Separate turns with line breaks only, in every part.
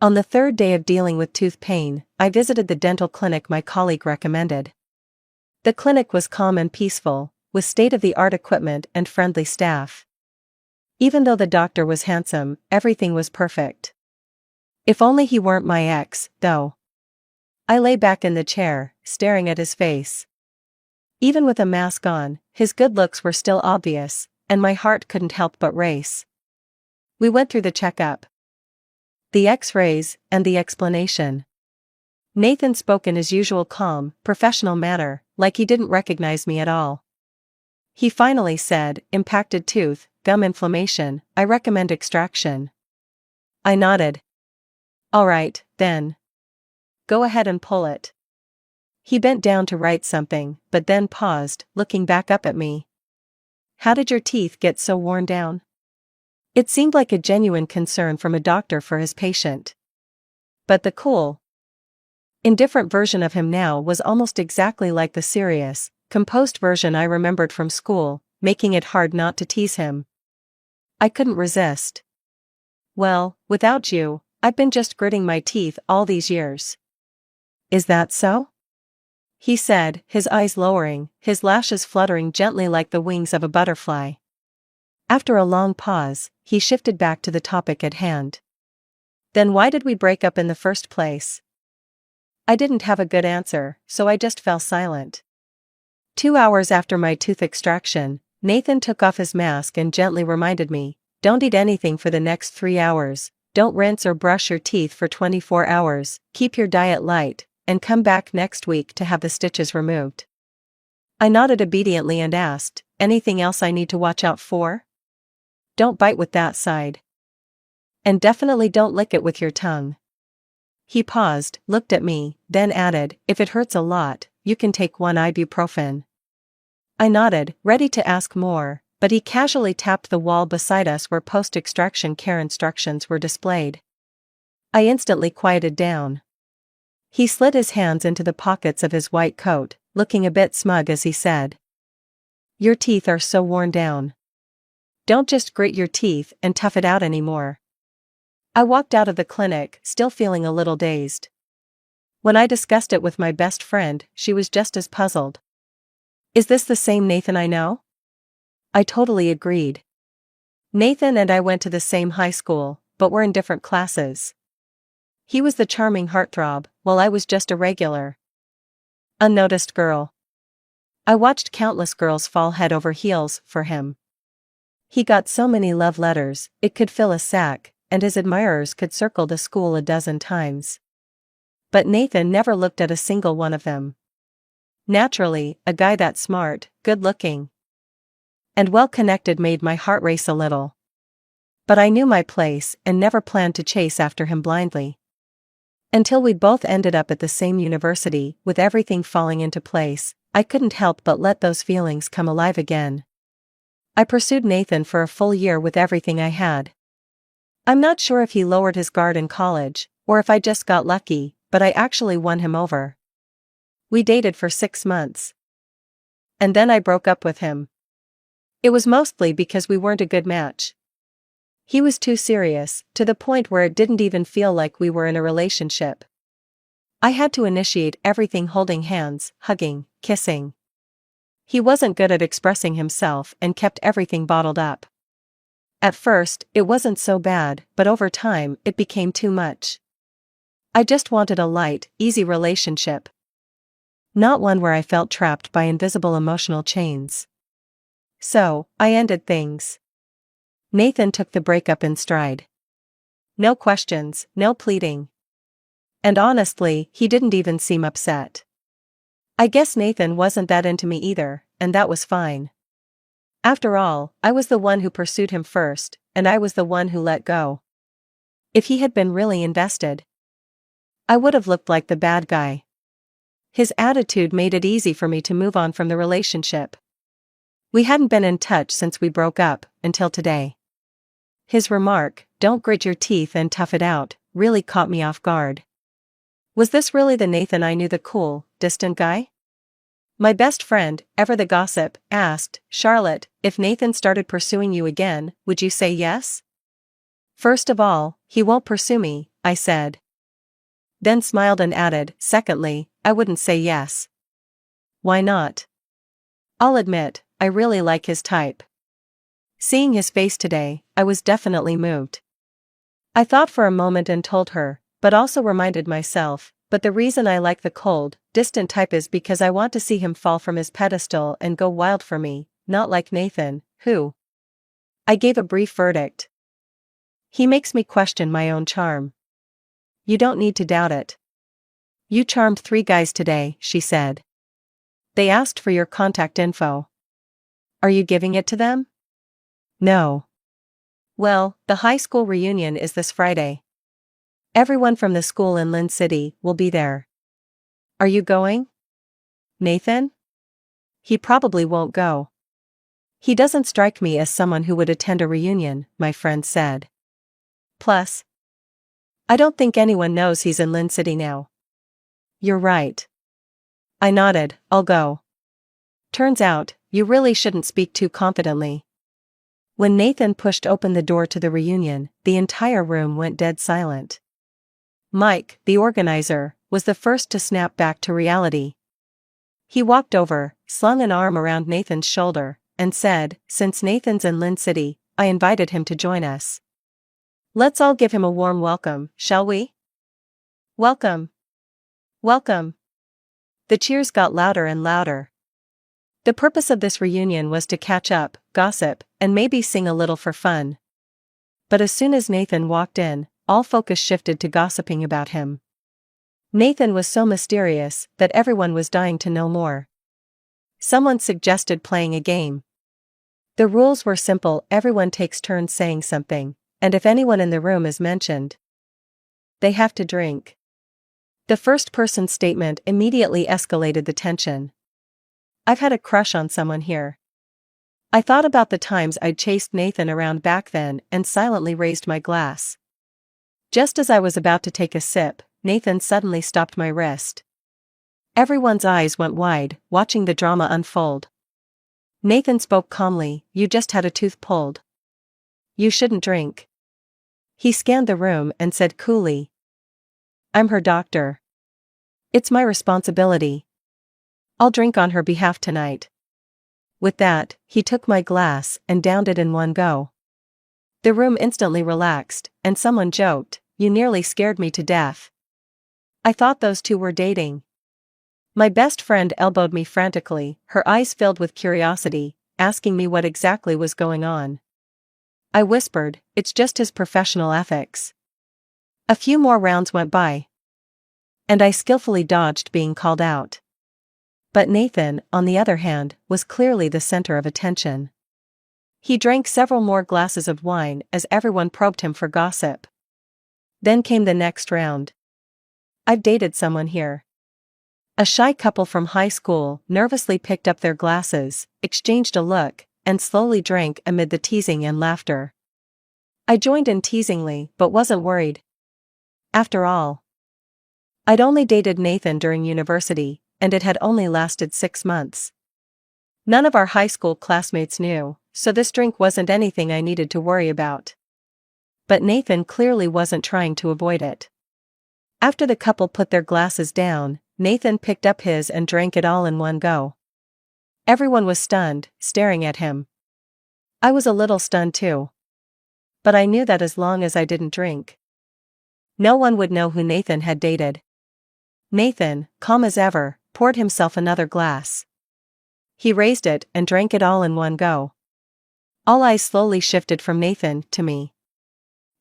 On the third day of dealing with tooth pain, I visited the dental clinic my colleague recommended. The clinic was calm and peaceful, with state-of-the-art equipment and friendly staff. Even though the doctor was handsome, everything was perfect. If only he weren't my ex, though. I lay back in the chair, staring at his face. Even with a mask on, his good looks were still obvious, and my heart couldn't help but race. We went through the checkup, the X-rays, and the explanation. Nathan spoke in his usual calm, professional manner, like he didn't recognize me at all. He finally said, "Impacted tooth, gum inflammation, I recommend extraction." I nodded. "All right, then. Go ahead and pull it." He bent down to write something, but then paused, looking back up at me. "How did your teeth get so worn down?" It seemed like a genuine concern from a doctor for his patient. But the cool, indifferent version of him now was almost exactly like the serious, composed version I remembered from school, making it hard not to tease him. I couldn't resist. "Well, without you, I've been just gritting my teeth all these years." "Is that so?" he said, his eyes lowering, his lashes fluttering gently like the wings of a butterfly. After a long pause, he shifted back to the topic at hand. "Then why did we break up in the first place?" I didn't have a good answer, so I just fell silent. 2 hours after my tooth extraction, Nathan took off his mask and gently reminded me, "Don't eat anything for the next 3 hours, don't rinse or brush your teeth for 24 hours, keep your diet light, and come back next week to have the stitches removed." I nodded obediently and asked, "Anything else I need to watch out for?" "Don't bite with that side. And definitely don't lick it with your tongue." He paused, looked at me, then added, "If it hurts a lot, you can take 1 ibuprofen." I nodded, ready to ask more, but he casually tapped the wall beside us where post-extraction care instructions were displayed. I instantly quieted down. He slid his hands into the pockets of his white coat, looking a bit smug as he said, "Your teeth are so worn down. Don't just grit your teeth and tough it out anymore." I walked out of the clinic, still feeling a little dazed. When I discussed it with my best friend, she was just as puzzled. "Is this the same Nathan I know?" I totally agreed. Nathan and I went to the same high school, but were in different classes. He was the charming heartthrob, while I was just a regular, unnoticed girl. I watched countless girls fall head over heels for him. He got so many love letters, it could fill a sack, and his admirers could circle the school a dozen times. But Nathan never looked at a single one of them. Naturally, a guy that smart, good-looking, and well-connected made my heart race a little. But I knew my place and never planned to chase after him blindly. Until we both ended up at the same university, with everything falling into place, I couldn't help but let those feelings come alive again. I pursued Nathan for a full year with everything I had. I'm not sure if he lowered his guard in college, or if I just got lucky, but I actually won him over. We dated for 6 months. And then I broke up with him. It was mostly because we weren't a good match. He was too serious, to the point where it didn't even feel like we were in a relationship. I had to initiate everything, holding hands, hugging, kissing. He wasn't good at expressing himself and kept everything bottled up. At first, it wasn't so bad, but over time, it became too much. I just wanted a light, easy relationship. Not one where I felt trapped by invisible emotional chains. So, I ended things. Nathan took the breakup in stride. No questions, no pleading. And honestly, he didn't even seem upset. I guess Nathan wasn't that into me either, and that was fine. After all, I was the one who pursued him first, and I was the one who let go. If he had been really invested, I would have looked like the bad guy. His attitude made it easy for me to move on from the relationship. We hadn't been in touch since we broke up, until today. His remark, "Don't grit your teeth and tough it out," really caught me off guard. Was this really the Nathan I knew, the cool, distant guy? My best friend, ever the gossip, asked, "Charlotte, if Nathan started pursuing you again, would you say yes?" "First of all, he won't pursue me, I said. Then smiled and added, secondly, I wouldn't say yes. Why not? I'll admit, I really like his type. Seeing his face today, I was definitely moved. I thought for a moment and told her, but also reminded myself, but the reason I like the cold, distant type is because I want to see him fall from his pedestal and go wild for me, not like Nathan, who. I gave a brief verdict. He makes me question my own charm. You don't need to doubt it. You charmed 3 guys today, she said. They asked for your contact info. Are you giving it to them? No. Well, the high school reunion is this Friday. Everyone from the school in Lynn City will be there. Are you going? Nathan? He probably won't go. He doesn't strike me as someone who would attend a reunion, my friend said. Plus, I don't think anyone knows he's in Lynn City now. You're right. I nodded, I'll go. Turns out, you really shouldn't speak too confidently. When Nathan pushed open the door to the reunion, the entire room went dead silent. Mike, the organizer, was the first to snap back to reality. He walked over, slung an arm around Nathan's shoulder, and said, since Nathan's in Lynn City, I invited him to join us. Let's all give him a warm welcome, shall we? Welcome. Welcome. The cheers got louder and louder. The purpose of this reunion was to catch up, gossip, and maybe sing a little for fun. But as soon as Nathan walked in, all focus shifted to gossiping about him. Nathan was so mysterious that everyone was dying to know more. Someone suggested playing a game. The rules were simple, everyone takes turns saying something, and if anyone in the room is mentioned, they have to drink. The first person's statement immediately escalated the tension. I've had a crush on someone here. I thought about the times I'd chased Nathan around back then and silently raised my glass. Just as I was about to take a sip, Nathan suddenly stopped my wrist. Everyone's eyes went wide, watching the drama unfold. Nathan spoke calmly, you just had a tooth pulled. You shouldn't drink. He scanned the room and said coolly, I'm her doctor. It's my responsibility. I'll drink on her behalf tonight. With that, he took my glass and downed it in one go. The room instantly relaxed, and someone joked, you nearly scared me to death. I thought those two were dating. My best friend elbowed me frantically, her eyes filled with curiosity, asking me what exactly was going on. I whispered, it's just his professional ethics. A few more rounds went by, and I skillfully dodged being called out. But Nathan, on the other hand, was clearly the center of attention. He drank several more glasses of wine as everyone probed him for gossip. Then came the next round. I've dated someone here. A shy couple from high school nervously picked up their glasses, exchanged a look, and slowly drank amid the teasing and laughter. I joined in teasingly but wasn't worried. After all, I'd only dated Nathan during university, and it had only lasted 6 months. None of our high school classmates knew, so this drink wasn't anything I needed to worry about. But Nathan clearly wasn't trying to avoid it. After the couple put their glasses down, Nathan picked up his and drank it all in one go. Everyone was stunned, staring at him. I was a little stunned too. But I knew that as long as I didn't drink, no one would know who Nathan had dated. Nathan, calm as ever, poured himself another glass. He raised it and drank it all in one go. All eyes slowly shifted from Nathan to me.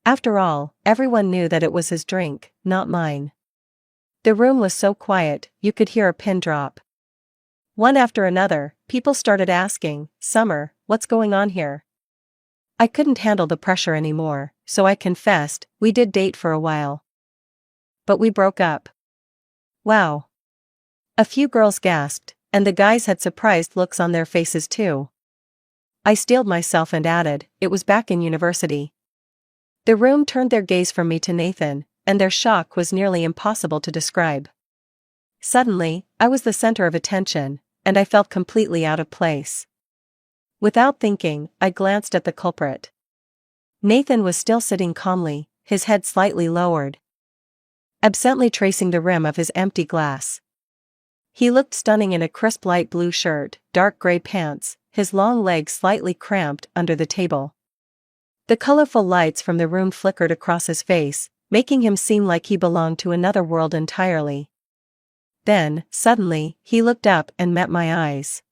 After all, everyone knew that it was his drink, not mine. The room was so quiet, you could hear a pin drop. One after another, people started asking, Summer, what's going on here? I couldn't handle the pressure anymore, so I confessed, we did date for a while. But we broke up. Wow. A few girls gasped, and the guys had surprised looks on their faces too. I steeled myself and added, it was back in university. The room turned their gaze from me to Nathan, and their shock was nearly impossible to describe. Suddenly, I was the center of attention, and I felt completely out of place. Without thinking, I glanced at the culprit. Nathan was still sitting calmly, his head slightly lowered, absently tracing the rim of his empty glass. He looked stunning in a crisp light blue shirt, dark gray pants, his long legs slightly cramped under the table. The colorful lights from the room flickered across his face, making him seem like he belonged to another world entirely. Then, suddenly, he looked up and met my eyes.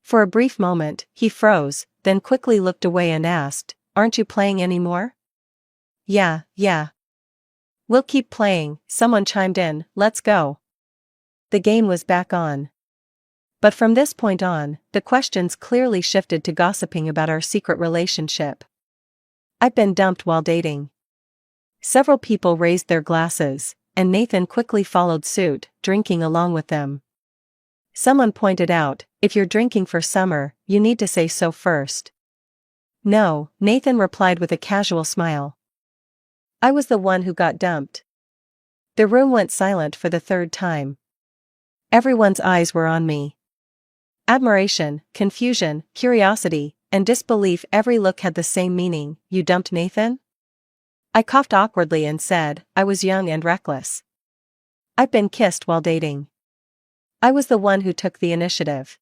For a brief moment, he froze, then quickly looked away and asked, "Aren't you playing anymore?" Yeah. "We'll keep playing," someone chimed in, "let's go." The game was back on. But from this point on, the questions clearly shifted to gossiping about our secret relationship. I'd been dumped while dating. Several people raised their glasses, and Nathan quickly followed suit, drinking along with them. Someone pointed out, "If you're drinking for summer, you need to say so first." "No," Nathan replied with a casual smile. "I was the one who got dumped." The room went silent for the third time. Everyone's eyes were on me. Admiration, confusion, curiosity, and disbelief. Every look had the same meaning. "You dumped Nathan?" I coughed awkwardly and said, "I was young and reckless. I'd been kissed while dating. I was the one who took the initiative.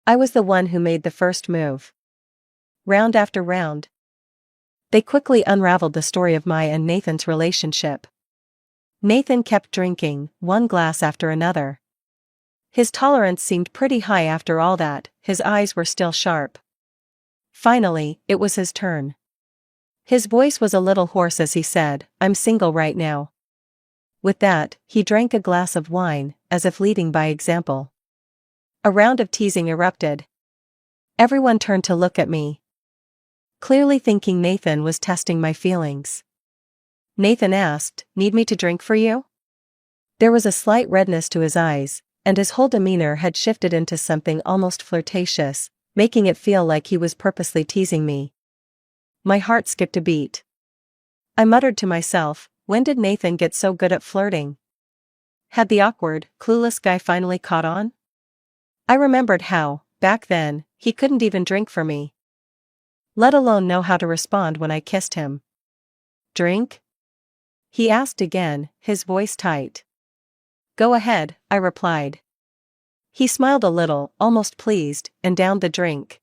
I was the one who made the first move." Round after round. They quickly unraveled the story of my and Nathan's relationship. Nathan kept drinking, one glass after another. His tolerance seemed pretty high after all that, his eyes were still sharp. Finally, it was his turn. His voice was a little hoarse as he said, "I'm single right now." With that, he drank a glass of wine, as if leading by example. A round of teasing erupted. Everyone turned to look at me, clearly thinking Nathan was testing my feelings. Nathan asked, "Need me to drink for you?" There was a slight redness to his eyes, and his whole demeanor had shifted into something almost flirtatious, making it feel like he was purposely teasing me. My heart skipped a beat. I muttered to myself, when did Nathan get so good at flirting? Had the awkward, clueless guy finally caught on? I remembered how, back then, he couldn't even drink for me, let alone know how to respond when I kissed him. "Drink?" he asked again, his voice tight. "Go ahead," I replied. He smiled a little, almost pleased, and downed the drink.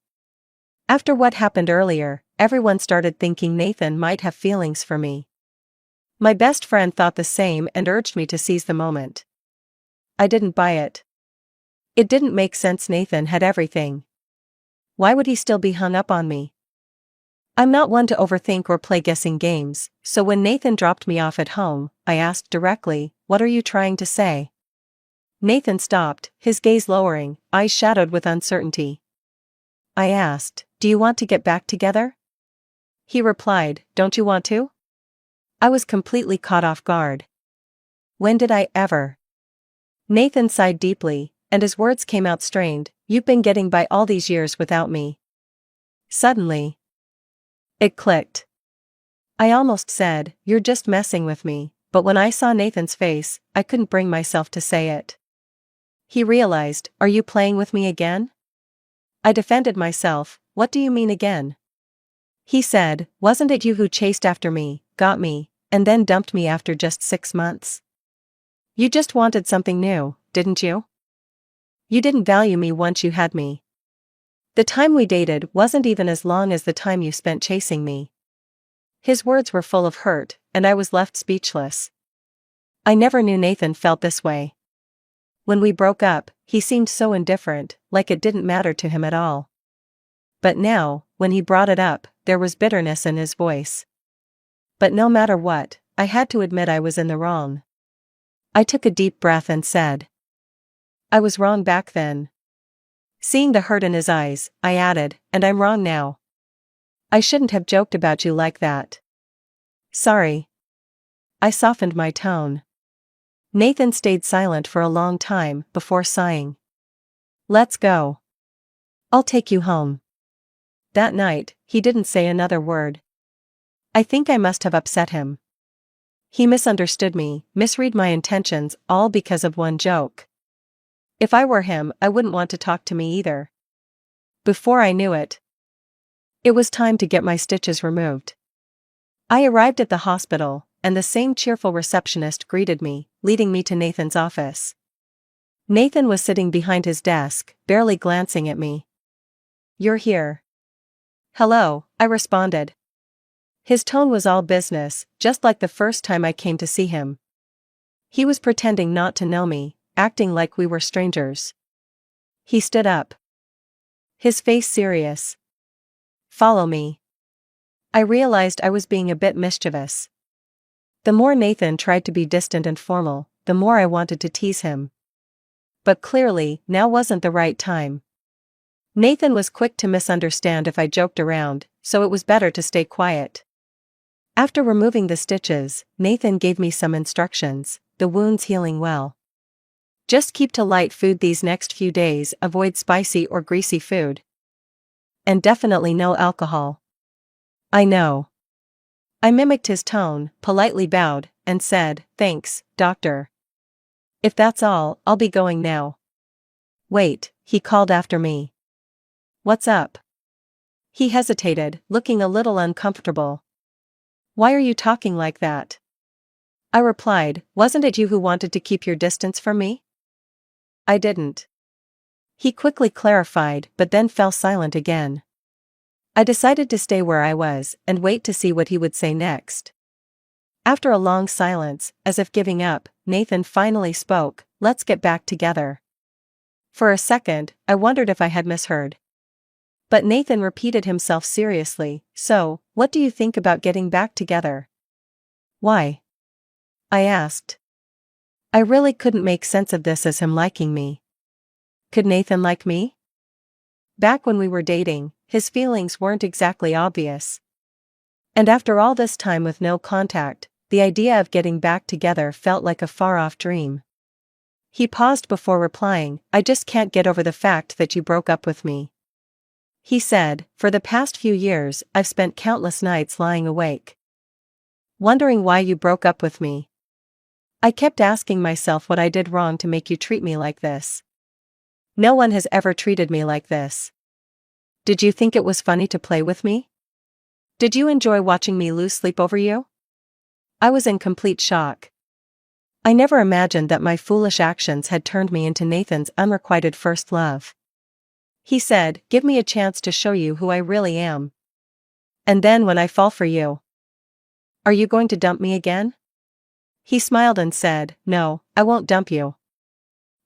After what happened earlier, everyone started thinking Nathan might have feelings for me. My best friend thought the same and urged me to seize the moment. I didn't buy it. It didn't make sense. Nathan had everything. Why would he still be hung up on me? I'm not one to overthink or play guessing games, so when Nathan dropped me off at home, I asked directly, "What are you trying to say?" Nathan stopped, his gaze lowering, eyes shadowed with uncertainty. I asked, "Do you want to get back together?" He replied, "Don't you want to?" I was completely caught off guard. When did I ever? Nathan sighed deeply, and his words came out strained, "You've been getting by all these years without me." Suddenly, it clicked. I almost said, "You're just messing with me," but when I saw Nathan's face, I couldn't bring myself to say it. He realized, "Are you playing with me again?" I defended myself, "What do you mean again?" He said, "Wasn't it you who chased after me, got me, and then dumped me after just 6 months? You just wanted something new, didn't you? You didn't value me once you had me. The time we dated wasn't even as long as the time you spent chasing me." His words were full of hurt, and I was left speechless. I never knew Nathan felt this way. When we broke up, he seemed so indifferent, like it didn't matter to him at all. But now, when he brought it up, there was bitterness in his voice. But no matter what, I had to admit I was in the wrong. I took a deep breath and said, "I was wrong back then." Seeing the hurt in his eyes, I added, "And I'm wrong now. I shouldn't have joked about you like that. Sorry." I softened my tone. Nathan stayed silent for a long time before sighing. "Let's go. I'll take you home." That night, he didn't say another word. I think I must have upset him. He misunderstood me, misread my intentions, all because of one joke. If I were him, I wouldn't want to talk to me either. Before I knew it, it was time to get my stitches removed. I arrived at the hospital, and the same cheerful receptionist greeted me, leading me to Nathan's office. Nathan was sitting behind his desk, barely glancing at me. "You're here." "Hello," I responded. His tone was all business, just like the first time I came to see him. He was pretending not to know me, acting like we were strangers. He stood up, his face serious. "Follow me." I realized I was being a bit mischievous. The more Nathan tried to be distant and formal, the more I wanted to tease him. But clearly, now wasn't the right time. Nathan was quick to misunderstand if I joked around, so it was better to stay quiet. After removing the stitches, Nathan gave me some instructions: the wound's healing well. Just keep to light food these next few days, avoid spicy or greasy food. And definitely no alcohol. "I know." I mimicked his tone, politely bowed, and said, "Thanks, doctor. If that's all, I'll be going now." "Wait," he called after me. "What's up?" He hesitated, looking a little uncomfortable. "Why are you talking like that?" I replied, "Wasn't it you who wanted to keep your distance from me?" "I didn't." He quickly clarified, but then fell silent again. I decided to stay where I was and wait to see what he would say next. After a long silence, as if giving up, Nathan finally spoke, "Let's get back together." For a second, I wondered if I had misheard. But Nathan repeated himself seriously, "So, what do you think about getting back together?" "Why?" I asked. I really couldn't make sense of this as him liking me. Could Nathan like me? Back when we were dating, his feelings weren't exactly obvious. And after all this time with no contact, the idea of getting back together felt like a far-off dream. He paused before replying, "I just can't get over the fact that you broke up with me." He said, "For the past few years, I've spent countless nights lying awake, wondering why you broke up with me. I kept asking myself what I did wrong to make you treat me like this. No one has ever treated me like this. Did you think it was funny to play with me? Did you enjoy watching me lose sleep over you?" I was in complete shock. I never imagined that my foolish actions had turned me into Nathan's unrequited first love. He said, "Give me a chance to show you who I really am. And then when I fall for you, are you going to dump me again?" He smiled and said, "No, I won't dump you.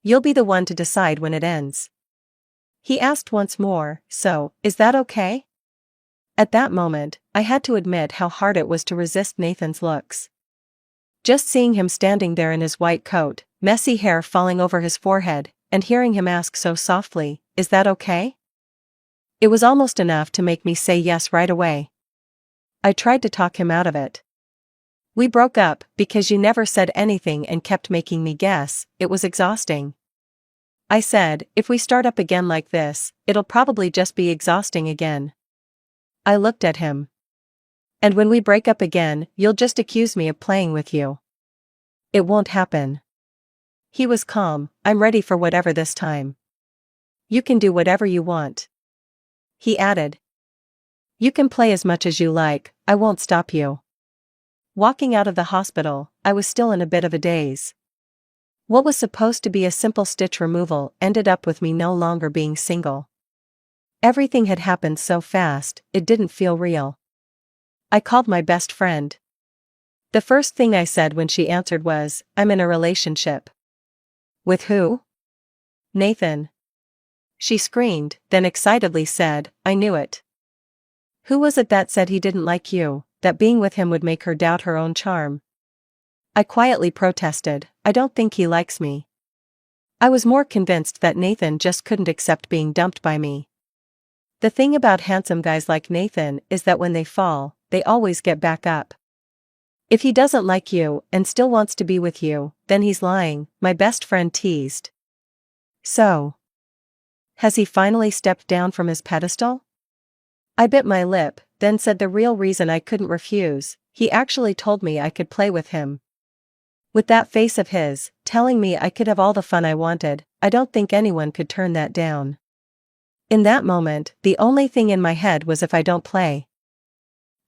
You'll be the one to decide when it ends." He asked once more, "So, is that okay?" At that moment, I had to admit how hard it was to resist Nathan's looks. Just seeing him standing there in his white coat, messy hair falling over his forehead, and hearing him ask so softly, "Is that okay?" It was almost enough to make me say yes right away. I tried to talk him out of it. "We broke up because you never said anything and kept making me guess. It was exhausting." I said, "If we start up again like this, it'll probably just be exhausting again." I looked at him. "And when we break up again, you'll just accuse me of playing with you." "It won't happen." He was calm, "I'm ready for whatever this time. You can do whatever you want." He added, "You can play as much as you like, I won't stop you." Walking out of the hospital, I was still in a bit of a daze. What was supposed to be a simple stitch removal ended up with me no longer being single. Everything had happened so fast, it didn't feel real. I called my best friend. The first thing I said when she answered was, "I'm in a relationship." "With who?" "Nathan." She screamed, then excitedly said, "I knew it." Who was it that said he didn't like you, that being with him would make her doubt her own charm? I quietly protested, "I don't think he likes me." I was more convinced that Nathan just couldn't accept being dumped by me. The thing about handsome guys like Nathan is that when they fall, they always get back up. If he doesn't like you and still wants to be with you, then he's lying, my best friend teased. So, has he finally stepped down from his pedestal? I bit my lip, then said the real reason I couldn't refuse: he actually told me I could play with him. With that face of his, telling me I could have all the fun I wanted, I don't think anyone could turn that down. In that moment, the only thing in my head was, if I don't play,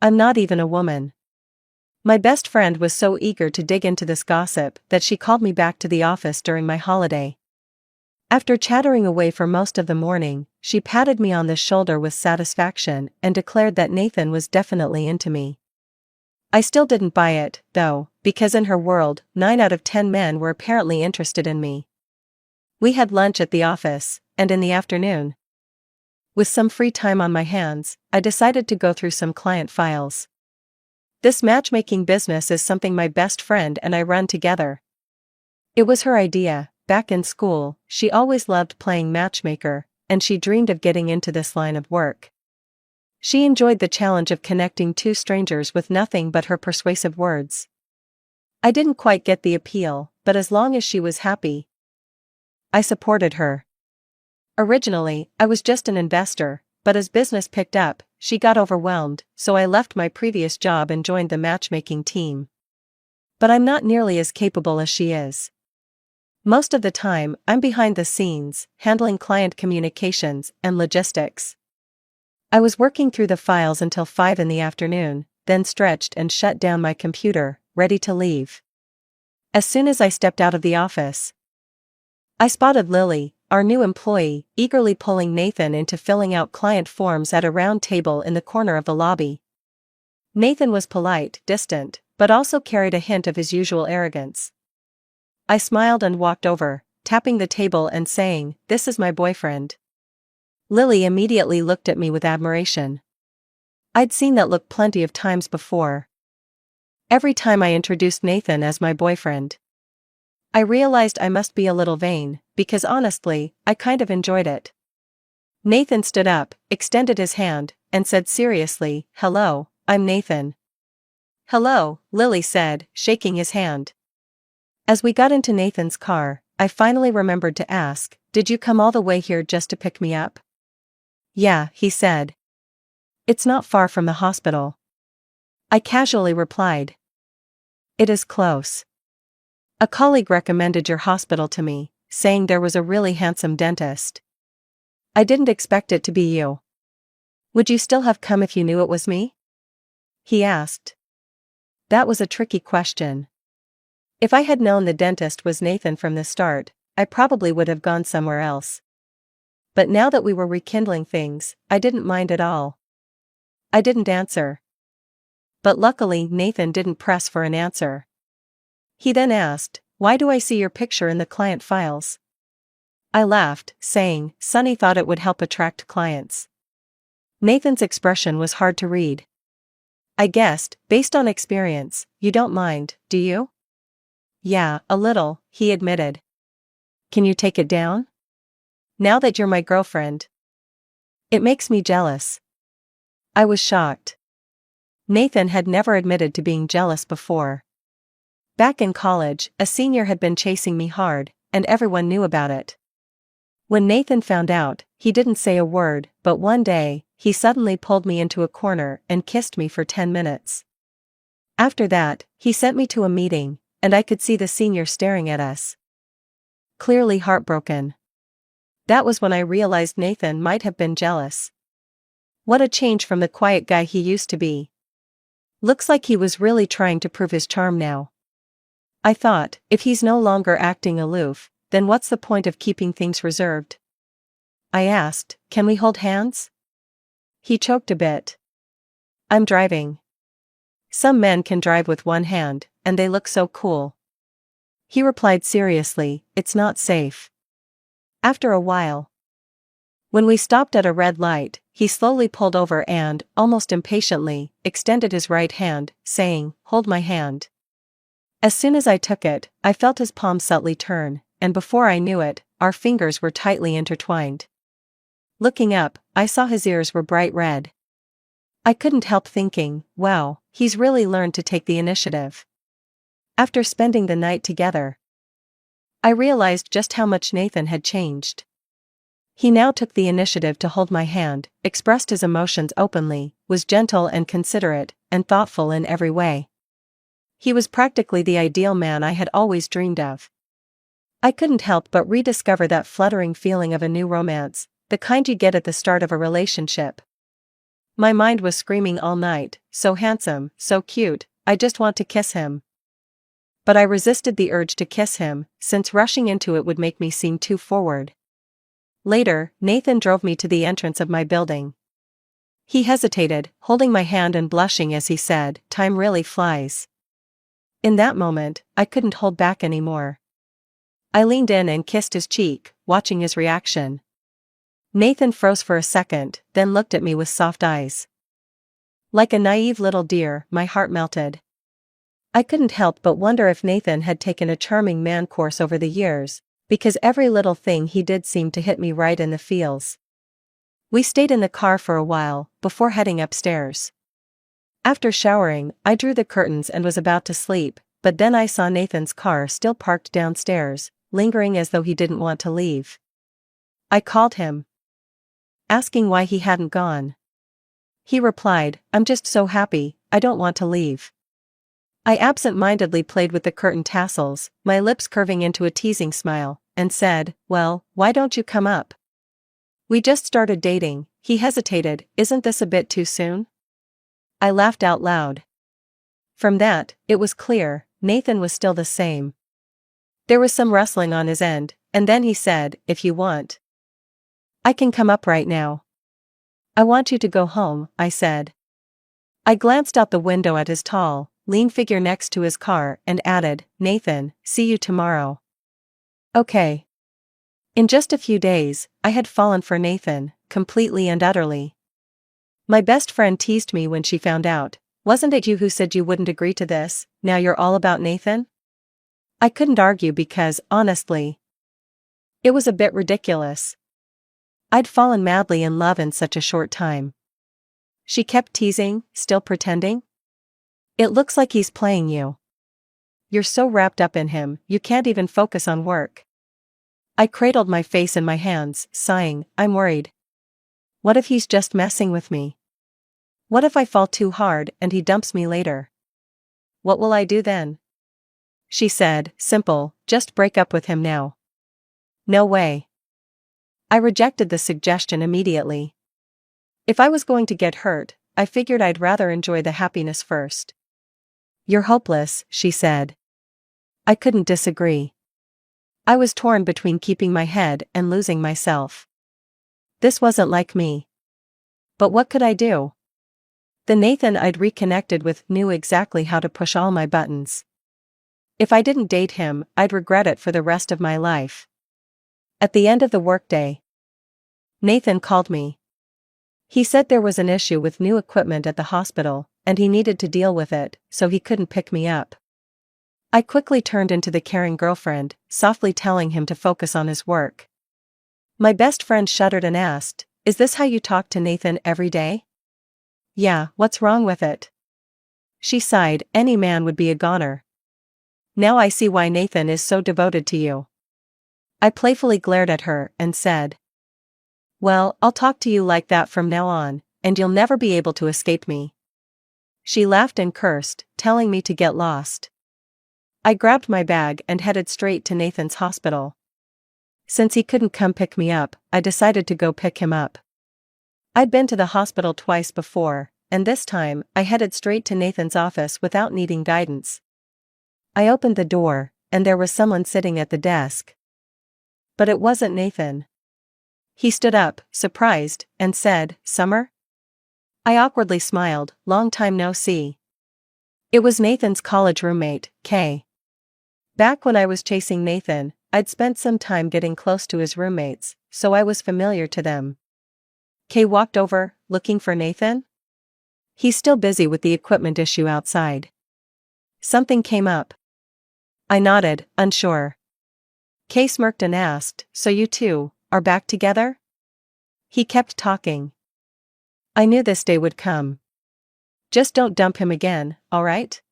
I'm not even a woman. My best friend was so eager to dig into this gossip that she called me back to the office during my holiday. After chattering away for most of the morning, she patted me on the shoulder with satisfaction and declared that Nathan was definitely into me. I still didn't buy it, though, because in her world, 9 out of 10 men were apparently interested in me. We had lunch at the office, and in the afternoon, with some free time on my hands, I decided to go through some client files. This matchmaking business is something my best friend and I run together. It was her idea. Back in school, she always loved playing matchmaker, and she dreamed of getting into this line of work. She enjoyed the challenge of connecting two strangers with nothing but her persuasive words. I didn't quite get the appeal, but as long as she was happy, I supported her. Originally, I was just an investor, but as business picked up, she got overwhelmed, so I left my previous job and joined the matchmaking team. But I'm not nearly as capable as she is. Most of the time, I'm behind the scenes, handling client communications and logistics. I was working through the files until 5 in the afternoon, then stretched and shut down my computer, ready to leave. As soon as I stepped out of the office, I spotted Lily, our new employee, eagerly pulling Nathan into filling out client forms at a round table in the corner of the lobby. Nathan was polite, distant, but also carried a hint of his usual arrogance. I smiled and walked over, tapping the table and saying, "This is my boyfriend." Lily immediately looked at me with admiration. I'd seen that look plenty of times before. Every time I introduced Nathan as my boyfriend, I realized I must be a little vain, because honestly, I kind of enjoyed it. Nathan stood up, extended his hand, and said seriously, "Hello, I'm Nathan." "Hello," Lily said, shaking his hand. As we got into Nathan's car, I finally remembered to ask, "Did you come all the way here just to pick me up?" "Yeah," he said. "It's not far from the hospital." I casually replied. "It is close. A colleague recommended your hospital to me, saying there was a really handsome dentist. I didn't expect it to be you. Would you still have come if you knew it was me?" he asked. That was a tricky question. If I had known the dentist was Nathan from the start, I probably would have gone somewhere else. But now that we were rekindling things, I didn't mind at all. I didn't answer. But luckily Nathan didn't press for an answer. He then asked, "Why do I see your picture in the client files?" I laughed, saying, "Sonny thought it would help attract clients." Nathan's expression was hard to read. I guessed, based on experience, you don't mind, do you? "Yeah, a little," he admitted. "Can you take it down? Now that you're my girlfriend. It makes me jealous." I was shocked. Nathan had never admitted to being jealous before. Back in college, a senior had been chasing me hard, and everyone knew about it. When Nathan found out, he didn't say a word, but one day, he suddenly pulled me into a corner and kissed me for 10 minutes. After that, he sent me to a meeting, and I could see the senior staring at us, clearly heartbroken. That was when I realized Nathan might have been jealous. What a change from the quiet guy he used to be. Looks like he was really trying to prove his charm now. I thought, if he's no longer acting aloof, then what's the point of keeping things reserved? I asked, "Can we hold hands?" He choked a bit. "I'm driving." "Some men can drive with one hand, and they look so cool." He replied seriously, "It's not safe." After a while, when we stopped at a red light, he slowly pulled over and, almost impatiently, extended his right hand, saying, "Hold my hand." As soon as I took it, I felt his palm subtly turn, and before I knew it, our fingers were tightly intertwined. Looking up, I saw his ears were bright red. I couldn't help thinking, wow, he's really learned to take the initiative. After spending the night together, I realized just how much Nathan had changed. He now took the initiative to hold my hand, expressed his emotions openly, was gentle and considerate, and thoughtful in every way. He was practically the ideal man I had always dreamed of. I couldn't help but rediscover that fluttering feeling of a new romance, the kind you get at the start of a relationship. My mind was screaming all night, so handsome, so cute, I just want to kiss him. But I resisted the urge to kiss him, since rushing into it would make me seem too forward. Later, Nathan drove me to the entrance of my building. He hesitated, holding my hand and blushing as he said, "Time really flies." In that moment, I couldn't hold back anymore. I leaned in and kissed his cheek, watching his reaction. Nathan froze for a second, then looked at me with soft eyes. Like a naive little deer, my heart melted. I couldn't help but wonder if Nathan had taken a charming man course over the years, because every little thing he did seemed to hit me right in the feels. We stayed in the car for a while, before heading upstairs. After showering, I drew the curtains and was about to sleep, but then I saw Nathan's car still parked downstairs, lingering as though he didn't want to leave. I called him, asking why he hadn't gone. He replied, "I'm just so happy, I don't want to leave." I absent-mindedly played with the curtain tassels, my lips curving into a teasing smile, and said, "Well, why don't you come up? We just started dating." He hesitated, "Isn't this a bit too soon?" I laughed out loud. From that, it was clear, Nathan was still the same. There was some rustling on his end, and then he said, "If you want, I can come up right now." "I want you to go home," I said. I glanced out the window at his tall, lean figure next to his car and added, "Nathan, see you tomorrow." Okay. In just a few days, I had fallen for Nathan, completely and utterly. My best friend teased me when she found out, "Wasn't it you who said you wouldn't agree to this, now you're all about Nathan?" I couldn't argue because, honestly, it was a bit ridiculous. I'd fallen madly in love in such a short time. She kept teasing, "Still pretending? It looks like he's playing you. You're so wrapped up in him, you can't even focus on work." I cradled my face in my hands, sighing, "I'm worried. What if he's just messing with me? What if I fall too hard and he dumps me later? What will I do then?" She said, "Simple, just break up with him now." No way. I rejected the suggestion immediately. If I was going to get hurt, I figured I'd rather enjoy the happiness first. "You're hopeless," she said. I couldn't disagree. I was torn between keeping my head and losing myself. This wasn't like me. But what could I do? The Nathan I'd reconnected with knew exactly how to push all my buttons. If I didn't date him, I'd regret it for the rest of my life. At the end of the workday, Nathan called me. He said there was an issue with new equipment at the hospital, and he needed to deal with it, so he couldn't pick me up. I quickly turned into the caring girlfriend, softly telling him to focus on his work. My best friend shuddered and asked, "Is this how you talk to Nathan every day?" "Yeah, what's wrong with it?" She sighed, "Any man would be a goner." "Now I see why Nathan is so devoted to you." I playfully glared at her and said, "Well, I'll talk to you like that from now on, and you'll never be able to escape me." She laughed and cursed, telling me to get lost. I grabbed my bag and headed straight to Nathan's hospital. Since he couldn't come pick me up, I decided to go pick him up. I'd been to the hospital twice before, and this time, I headed straight to Nathan's office without needing guidance. I opened the door, and there was someone sitting at the desk. But it wasn't Nathan. He stood up, surprised, and said, "Summer?" I awkwardly smiled, "Long time no see." It was Nathan's college roommate, Kay. Back when I was chasing Nathan, I'd spent some time getting close to his roommates, so I was familiar to them. Kay walked over, "Looking for Nathan?" "He's still busy with the equipment issue outside." "Something came up." I nodded, unsure. Kay smirked and asked, "So you two are back together?" He kept talking. I knew this day would come. "Just don't dump him again, alright?"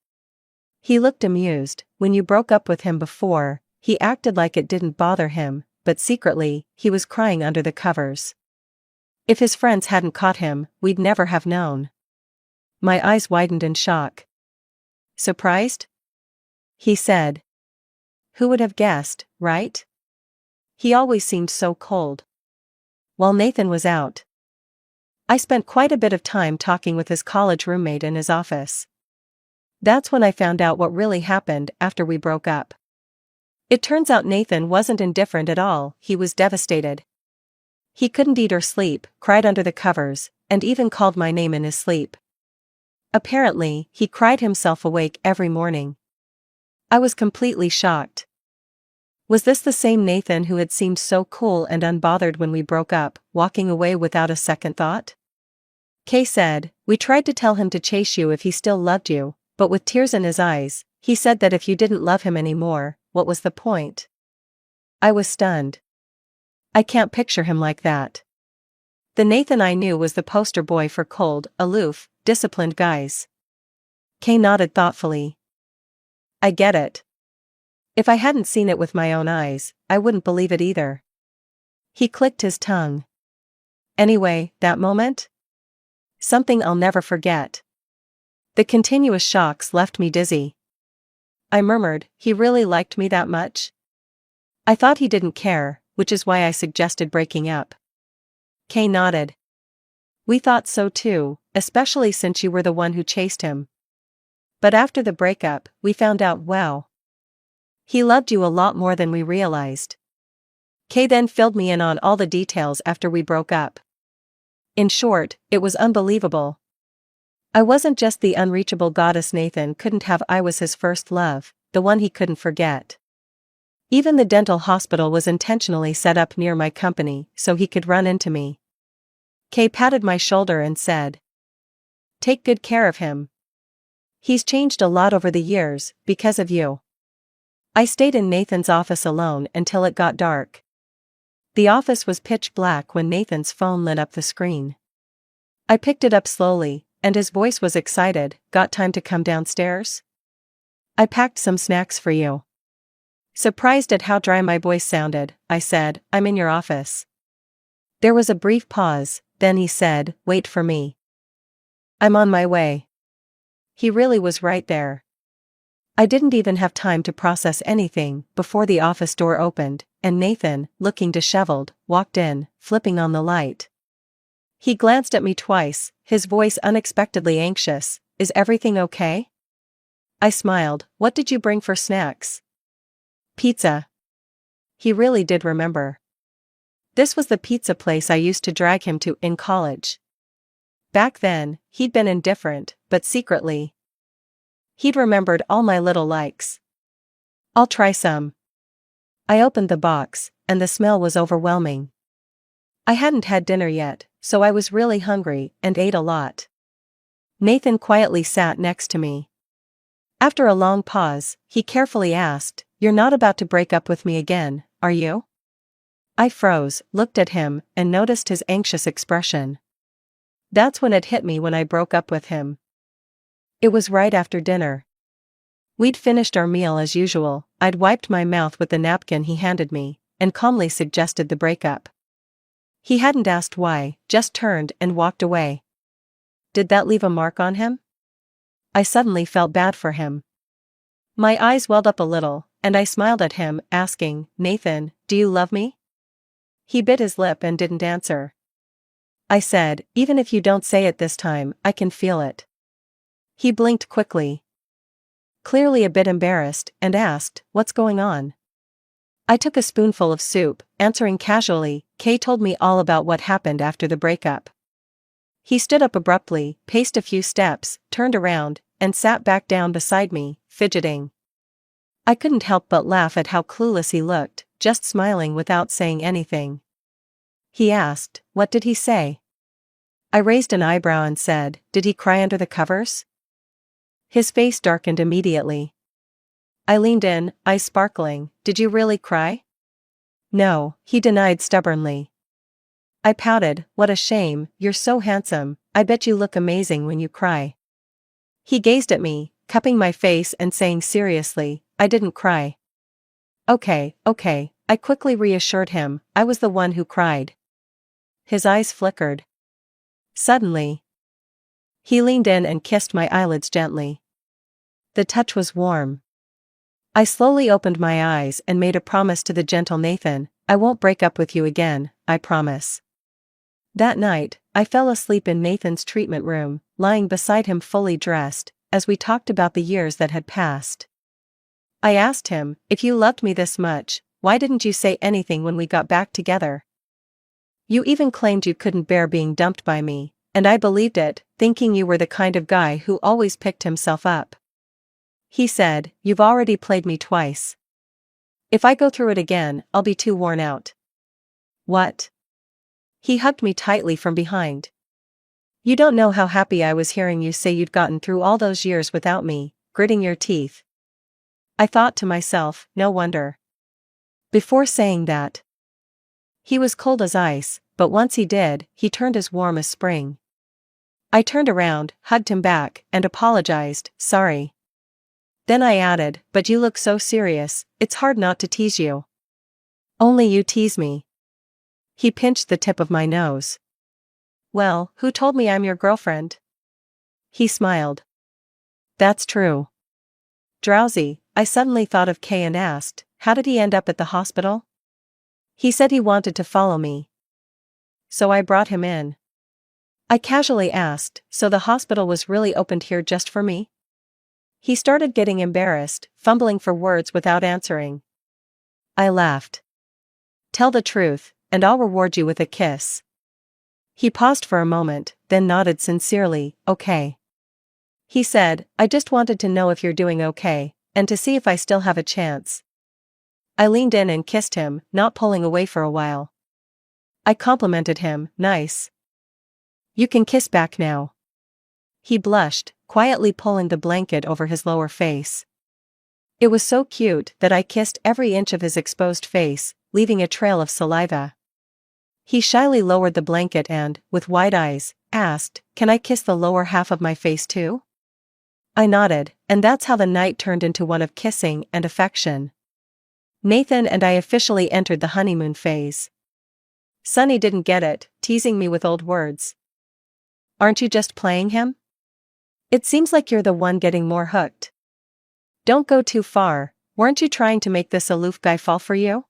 He looked amused. "When you broke up with him before, he acted like it didn't bother him, but secretly, he was crying under the covers. If his friends hadn't caught him, we'd never have known." My eyes widened in shock. "Surprised?" He said. "Who would have guessed, right? He always seemed so cold." While Nathan was out, I spent quite a bit of time talking with his college roommate in his office. That's when I found out what really happened after we broke up. It turns out Nathan wasn't indifferent at all, he was devastated. He couldn't eat or sleep, cried under the covers, and even called my name in his sleep. Apparently, he cried himself awake every morning. I was completely shocked. Was this the same Nathan who had seemed so cool and unbothered when we broke up, walking away without a second thought? Kay said, "We tried to tell him to chase you if he still loved you, but with tears in his eyes, he said that if you didn't love him anymore, what was the point?" I was stunned. I can't picture him like that. The Nathan I knew was the poster boy for cold, aloof, disciplined guys. Kay nodded thoughtfully. I get it. If I hadn't seen it with my own eyes, I wouldn't believe it either. He clicked his tongue. Anyway, that moment? Something I'll never forget. The continuous shocks left me dizzy. I murmured, "He really liked me that much?" I thought he didn't care, which is why I suggested breaking up. Kay nodded. We thought so too, especially since you were the one who chased him. But after the breakup, we found out, wow. He loved you a lot more than we realized. Kay then filled me in on all the details after we broke up. In short, it was unbelievable. I wasn't just the unreachable goddess Nathan couldn't have, I was his first love, the one he couldn't forget. Even the dental hospital was intentionally set up near my company so he could run into me. Kay patted my shoulder and said, "Take good care of him. He's changed a lot over the years, because of you." I stayed in Nathan's office alone until it got dark. The office was pitch black when Nathan's phone lit up the screen. I picked it up slowly, and his voice was excited. "Got time to come downstairs? I packed some snacks for you." Surprised at how dry my voice sounded, I said, "I'm in your office." There was a brief pause, then he said, "Wait for me. I'm on my way." He really was right there. I didn't even have time to process anything before the office door opened, and Nathan, looking disheveled, walked in, flipping on the light. He glanced at me twice, his voice unexpectedly anxious. "Is everything okay?" I smiled. "What did you bring for snacks?" "Pizza." He really did remember. This was the pizza place I used to drag him to in college. Back then, he'd been indifferent, but secretly, he'd remembered all my little likes. "I'll try some." I opened the box, and the smell was overwhelming. I hadn't had dinner yet, so I was really hungry and ate a lot. Nathan quietly sat next to me. After a long pause, he carefully asked, "You're not about to break up with me again, are you?" I froze, looked at him, and noticed his anxious expression. That's when it hit me when I broke up with him. It was right after dinner. We'd finished our meal as usual, I'd wiped my mouth with the napkin he handed me, and calmly suggested the breakup. He hadn't asked why, just turned and walked away. Did that leave a mark on him? I suddenly felt bad for him. My eyes welled up a little, and I smiled at him, asking, "Nathan, do you love me?" He bit his lip and didn't answer. I said, "Even if you don't say it this time, I can feel it." He blinked quickly, clearly a bit embarrassed, and asked, "What's going on?" I took a spoonful of soup, answering casually. Kay told me all about what happened after the breakup. He stood up abruptly, paced a few steps, turned around, and sat back down beside me, fidgeting. I couldn't help but laugh at how clueless he looked, just smiling without saying anything. He asked, "What did he say?" I raised an eyebrow and said, "Did he cry under the covers?" His face darkened immediately. I leaned in, eyes sparkling. "Did you really cry?" "No," he denied stubbornly. I pouted, "What a shame, you're so handsome, I bet you look amazing when you cry." He gazed at me, cupping my face and saying seriously, "I didn't cry." Okay, I quickly reassured him, I was the one who cried. His eyes flickered. Suddenly, he leaned in and kissed my eyelids gently. The touch was warm. I slowly opened my eyes and made a promise to the gentle Nathan, "I won't break up with you again, I promise." That night, I fell asleep in Nathan's treatment room, lying beside him fully dressed, as we talked about the years that had passed. I asked him, if you loved me this much, why didn't you say anything when we got back together? You even claimed you couldn't bear being dumped by me, and I believed it, thinking you were the kind of guy who always picked himself up. He said, you've already played me twice. If I go through it again, I'll be too worn out. What? He hugged me tightly from behind. You don't know how happy I was hearing you say you'd gotten through all those years without me, gritting your teeth. I thought to myself, no wonder. Before saying that, he was cold as ice, but once he did, he turned as warm as spring. I turned around, hugged him back, and apologized, sorry. Then I added, but you look so serious, it's hard not to tease you. Only you tease me. He pinched the tip of my nose. Well, who told me I'm your girlfriend? He smiled. That's true. Drowsy, I suddenly thought of Kay and asked, how did he end up at the hospital? He said he wanted to follow me. So I brought him in. I casually asked, so the hospital was really opened here just for me? He started getting embarrassed, fumbling for words without answering. I laughed. Tell the truth, and I'll reward you with a kiss. He paused for a moment, then nodded sincerely, okay. He said, I just wanted to know if you're doing okay, and to see if I still have a chance. I leaned in and kissed him, not pulling away for a while. I complimented him, nice. You can kiss back now. He blushed, quietly pulling the blanket over his lower face. It was so cute that I kissed every inch of his exposed face, leaving a trail of saliva. He shyly lowered the blanket and, with wide eyes, asked, can I kiss the lower half of my face too? I nodded, and that's how the night turned into one of kissing and affection. Nathan and I officially entered the honeymoon phase. Sonny didn't get it, teasing me with old words. Aren't you just playing him? It seems like you're the one getting more hooked. Don't go too far, weren't you trying to make this aloof guy fall for you?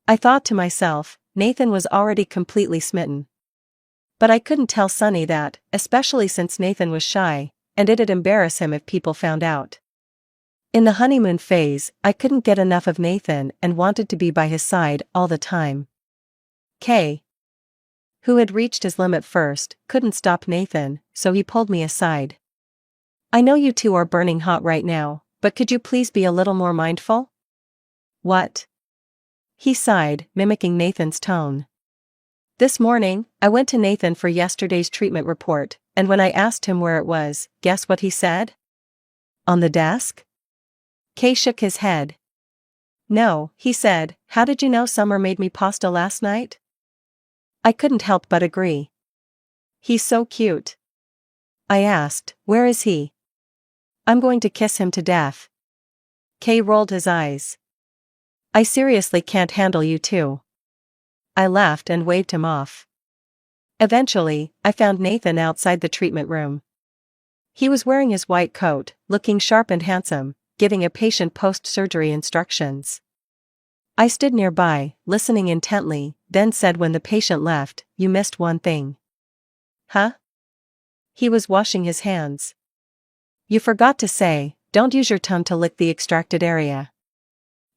I thought to myself, Nathan was already completely smitten. But I couldn't tell Sonny that, especially since Nathan was shy, and it'd embarrass him if people found out. In the honeymoon phase, I couldn't get enough of Nathan and wanted to be by his side all the time. Kay, who had reached his limit first, couldn't stop Nathan, so he pulled me aside. I know you two are burning hot right now, but could you please be a little more mindful? What? He sighed, mimicking Nathan's tone. This morning, I went to Nathan for yesterday's treatment report, and when I asked him where it was, guess what he said? On the desk? Kay shook his head. No, he said, how did you know Summer made me pasta last night? I couldn't help but agree. He's so cute. I asked, where is he? I'm going to kiss him to death. Kay rolled his eyes. I seriously can't handle you two. I laughed and waved him off. Eventually, I found Nathan outside the treatment room. He was wearing his white coat, looking sharp and handsome, giving a patient post-surgery instructions. I stood nearby, listening intently, then said when the patient left, you missed one thing. Huh? He was washing his hands. You forgot to say, don't use your tongue to lick the extracted area.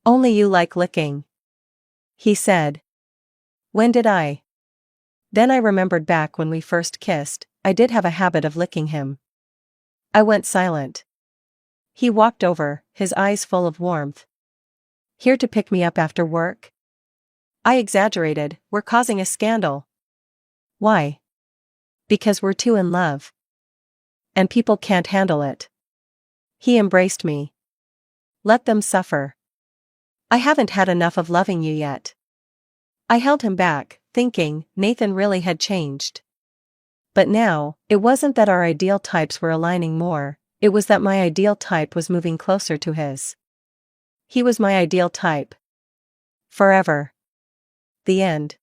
Only you like licking. He said. When did I? Then I remembered back when we first kissed, I did have a habit of licking him. I went silent. He walked over, his eyes full of warmth. Here to pick me up after work? I exaggerated, we're causing a scandal. Why? Because we're too in love. And people can't handle it. He embraced me. Let them suffer. I haven't had enough of loving you yet. I held him back, thinking, Nathan really had changed. But now, it wasn't that our ideal types were aligning more, it was that my ideal type was moving closer to his. He was my ideal type. Forever. The end.